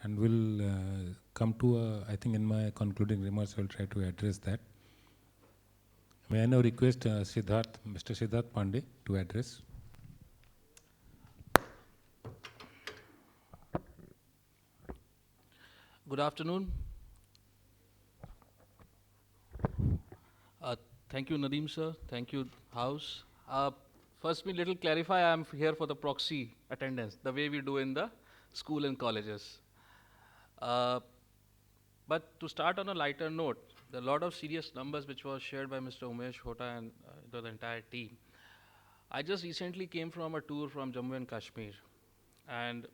and we'll come to I think in my concluding remarks I will try to address that. May I now request Mr. Siddhartha Pandey to address. Good afternoon. Thank you, Nadeem sir. Thank you, House. First, me little clarify, I am here for the proxy attendance, the way we do in the school and colleges. But to start on a lighter note, there are a lot of serious numbers which was shared by Mr. Umesh Hota and the entire team. I just recently came from a tour from Jammu and Kashmir, and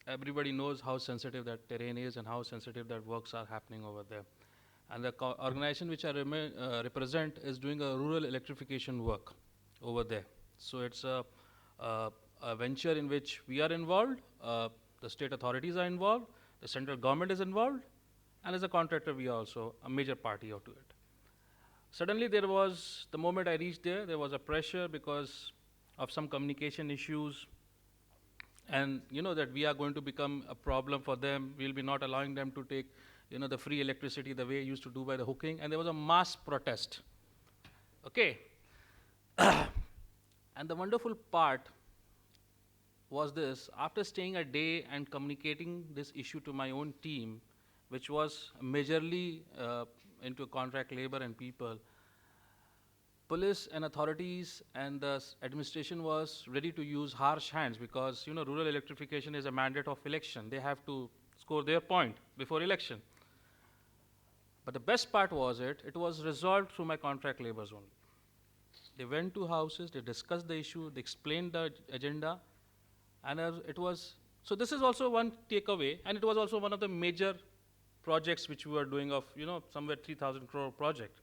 everybody knows how sensitive that terrain is and how sensitive that works are happening over there. And the organization which I represent is doing a rural electrification work over there. So it's a venture in which we are involved, the state authorities are involved, the central government is involved, and as a contractor we are also a major party to it. Suddenly there was, the moment I reached there was a pressure because of some communication issues, and you know that we are going to become a problem for them. We'll be not allowing them to take the free electricity the way it used to do by the hooking, and there was a mass protest. Okay. And the wonderful part was this: after staying a day and communicating this issue to my own team, which was majorly into contract labor and people, police and authorities and the administration was ready to use harsh hands because rural electrification is a mandate of election. They have to score their point before election. But the best part was it was resolved through my contract laborers only. They went to houses, they discussed the issue, they explained the agenda, and it was, so this is also one takeaway, and it was also one of the major projects which we were doing of, somewhere 3,000 crore project.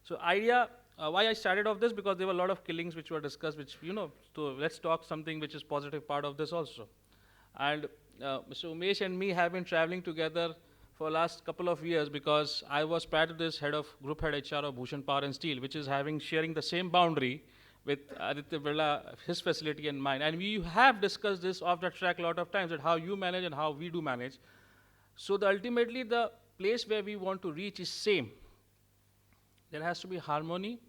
So idea, why I started off this, because there were a lot of killings which were discussed, which, so let's talk something which is positive part of this also. And Mr. Umesh and me have been traveling together for last couple of years because I was prior to this group head HR of Bhushan Power and Steel, which is sharing the same boundary with Aditya Birla, his facility and mine. And we have discussed this off the track a lot of times, that how you manage and how we do manage. So ultimately the place where we want to reach is same. There has to be harmony.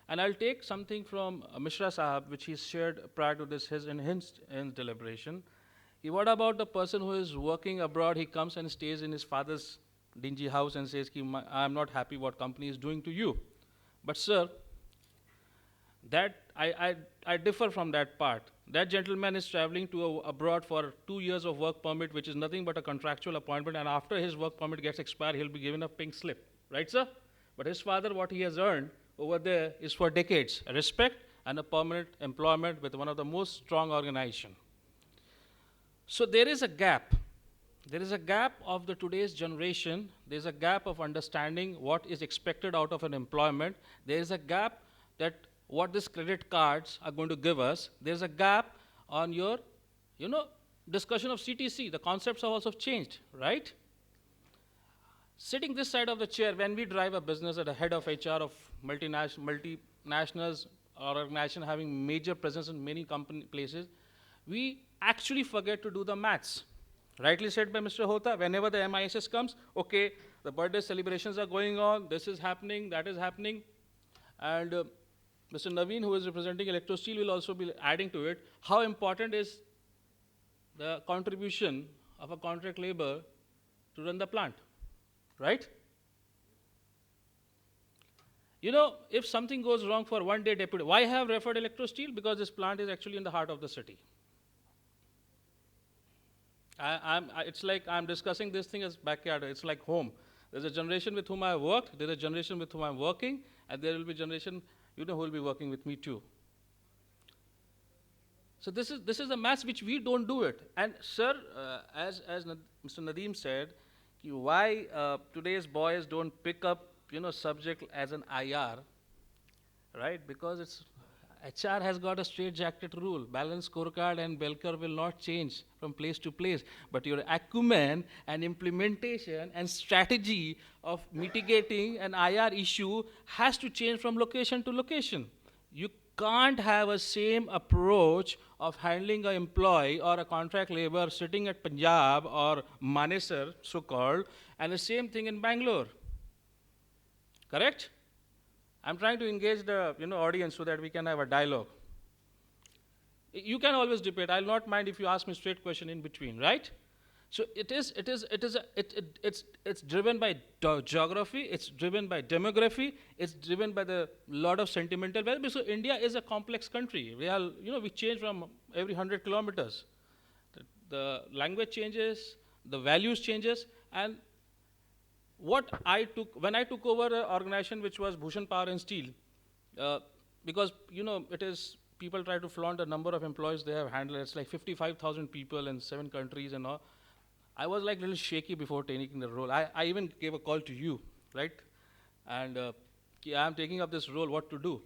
And I'll take something from Mishra Sahab, which he shared prior to this in his deliberation. What about the person who is working abroad? He comes and stays in his father's dingy house and says, I'm not happy what company is doing to you. But sir, that I differ from that part. That gentleman is traveling to abroad for 2 years of work permit, which is nothing but a contractual appointment, and after his work permit gets expired, he'll be given a pink slip. Right, sir? But his father, what he has earned over there is for decades, a respect and a permanent employment with one of the most strong organizations. So there is a gap. There is a gap of the today's generation. There's a gap of understanding what is expected out of an employment. There is a gap that what these credit cards are going to give us. There's a gap on your, discussion of CTC. The concepts have also changed, right? Sitting this side of the chair, when we drive a business at a head of HR of multinationals or organization having major presence in many places, we actually forget to do the maths. Rightly said by Mr. Hota, whenever the MISS comes, okay, the birthday celebrations are going on, this is happening, that is happening. And Mr. Naveen, who is representing Electro Steel, will also be adding to it. How important is the contribution of a contract labor to run the plant, right? If something goes wrong for one day, deputy, why have referred Electro Steel? Because this plant is actually in the heart of the city. It's like I'm discussing this thing as backyard. It's like home. There's a generation with whom I worked, there's a generation with whom I'm working, and there will be a generation, who will be working with me too. So this is a maths which we don't do it. And sir, as Mr. Nadeem said, why today's boys don't pick up subject as an IR, right? Because it's HR has got a straight-jacket rule. Balance scorecard and bell curve will not change from place to place. But your acumen and implementation and strategy of mitigating an IR issue has to change from location to location. You can't have a same approach of handling an employee or a contract labor sitting at Punjab or Manesar, so-called, and the same thing in Bangalore. Correct? I'm trying to engage the audience so that we can have a dialogue. You can always debate. I'll not mind if you ask me straight question in between, right? So it's driven by geography, it's driven by demography, it's driven by the lot of sentimental value. So India is a complex country. We change from every 100 kilometers. The language changes, the values changes, and when I took over an organization which was Bhushan Power and Steel, because it is people try to flaunt the number of employees they have handled. It's like 55,000 people in 7 countries and all. I was like a little shaky before taking the role. I even gave a call to you, right? And I'm taking up this role, what to do?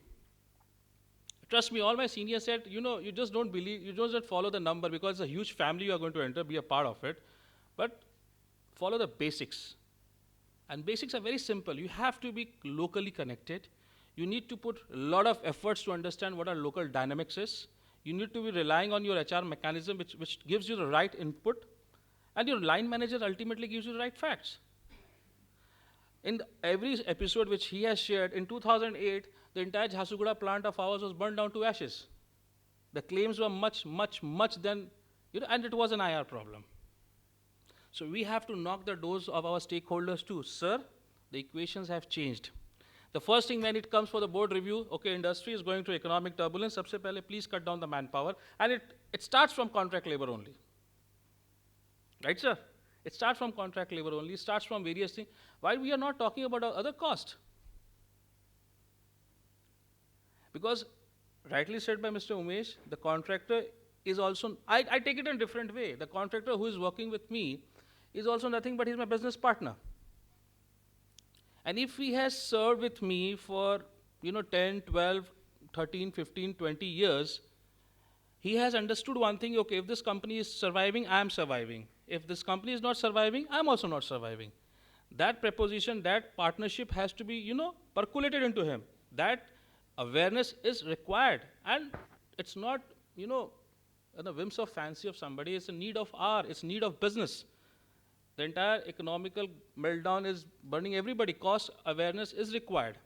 Trust me, all my seniors said, you just don't believe, you just follow the number because it's a huge family you are going to enter, be a part of it. But follow the basics. And basics are very simple. You have to be locally connected. You need to put a lot of efforts to understand what our local dynamics is. You need to be relying on your HR mechanism, which gives you the right input. And your line manager ultimately gives you the right facts. In every episode which he has shared, in 2008, the entire Jharsuguda plant of ours was burned down to ashes. The claims were much, much, much then, and it was an IR problem. So we have to knock the doors of our stakeholders too. Sir, the equations have changed. The first thing when it comes for the board review, okay, industry is going through economic turbulence, sabse pehle please cut down the manpower. And it starts from contract labor only. Right, sir? It starts from contract labor only, it starts from various things. Why we are not talking about other cost? Because, rightly said by Mr. Umesh, the contractor is also, I take it in a different way. The contractor who is working with me is also nothing but he's my business partner. And if he has served with me for 10, 12, 13, 15, 20 years, he has understood one thing, okay, if this company is surviving, I am surviving. If this company is not surviving, I'm also not surviving. That preposition, that partnership has to be, percolated into him. That awareness is required. And it's not, the whims of fancy of somebody, it's a need of it's need of business. The entire economical meltdown is burning everybody. Cost awareness is required.